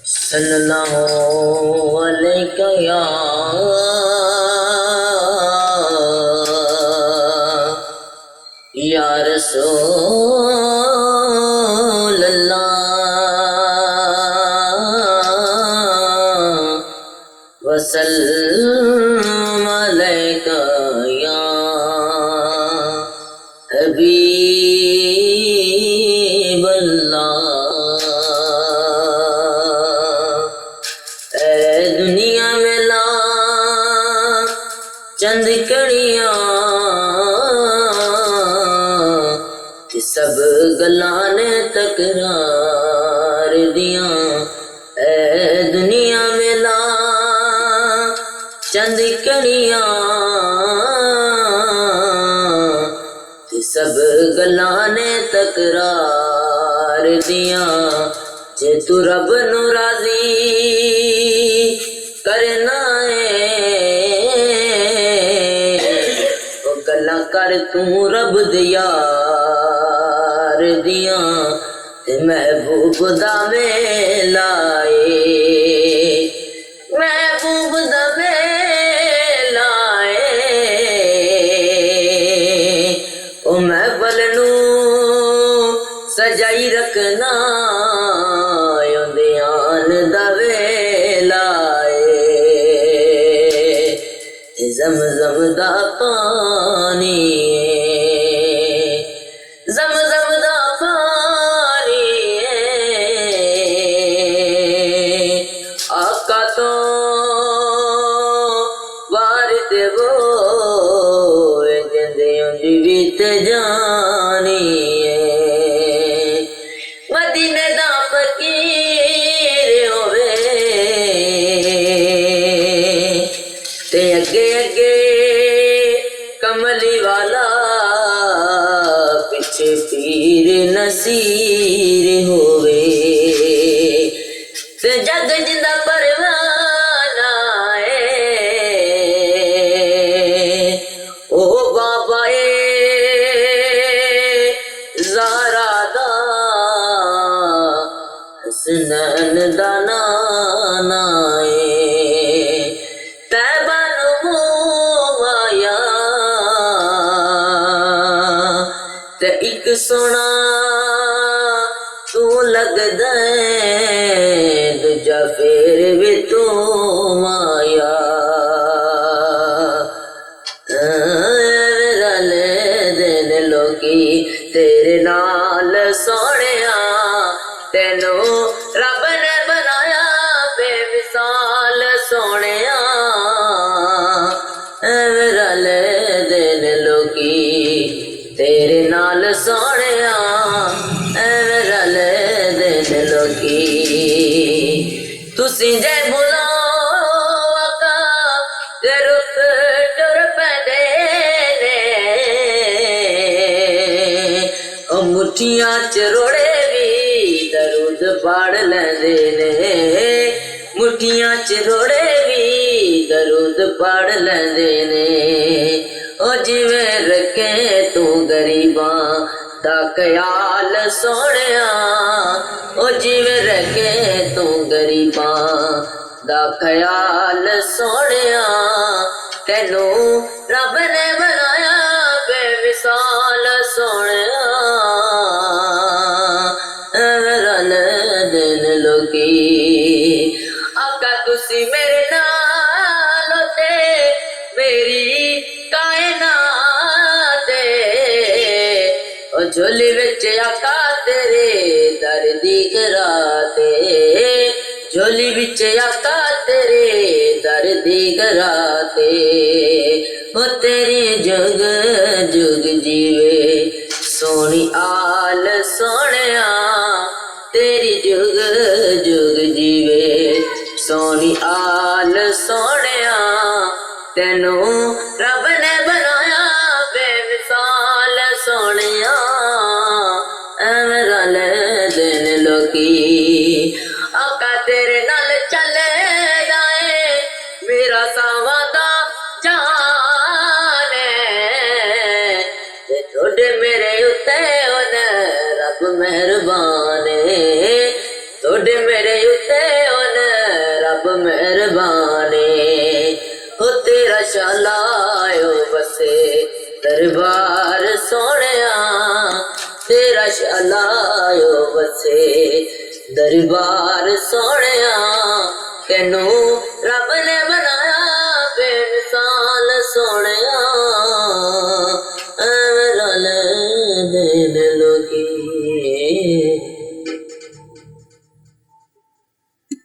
सल्लल्लाहु अलैका या रसूल अल्लाह वसल्लम अलैका या हबीब अल्लाह। दुनिया में ला चंद कड़ियां सब गल्लां ने तकरार दियां। दुनिया में ला चंद कड़ियां सब गल्लां ने तकरार दियां। जे तू रब नू राजी करना है ओ गल्लां कर तू रब दे यार दियां। ते महबूब दा मेला महबूब दा मेला ओ महबल नू सजाई रखना ध्यान दा वेला ज़मज़म दा पानी ज़मज़म दा पानी आका तो वार देवो जिंदे उंदी बीत जानी। मदीने दा फकीर होवे ते अगे अगे कमली वाला पिछे पीर नसीर होवे ते जग जिंदा परवाना ओ बाबा ज़ारा दा हसनैन दा नाना तैबा नू माया ते इक सोना तू लगदा दूजा फेर भी तू माया। रले दिन लोकी तेरे नाल सोहणिया तेनू रब ने बनाया बेमिसाल सोहणिया। रले दिन लोकी तेरे नाल सोहणिया रले दिन लोकी तुसी जे बुलाओ आका ते रुख टुर पैंदे ने ओ मुठियां च रोड़े भी दरूद पढ़ लैंदे ने। मुठियां च रोड़े भी दरूद पढ़ लैंदे ने ओ जिवें रखे तू गरीबां दा ख्याल सोहणिया ओ जिवें रखे तू गरीबां दा ख्याल सोहणिया। तैनू रब ने बनाया बेमिसाल सोहणिया। रल दिन लोकी आका तुसी मेरे नाल ते मेरी कायनात ओ झोली विच आका तेरे दर दी गराते झोली विच आका तेरे दर दी गराते ओ तेरी जुग जुग जीवे सोनी आल सोहणिया तेरी जुग जुग जीवे सोनी आल सोहणिया। तैनू रब ने बनाया बेमिसाल सोहणिया। एवें रल दिन लोकी आका तेरे नाल चले जाए मेरा सावा दा जान ते थोड़े मेरे उत्ते रब मेहरबान थोड़े मेरे उत्ते शालायो बसे दरबार सोहणिया तेरा शालायो बसे दरबार सोहणिया कैनू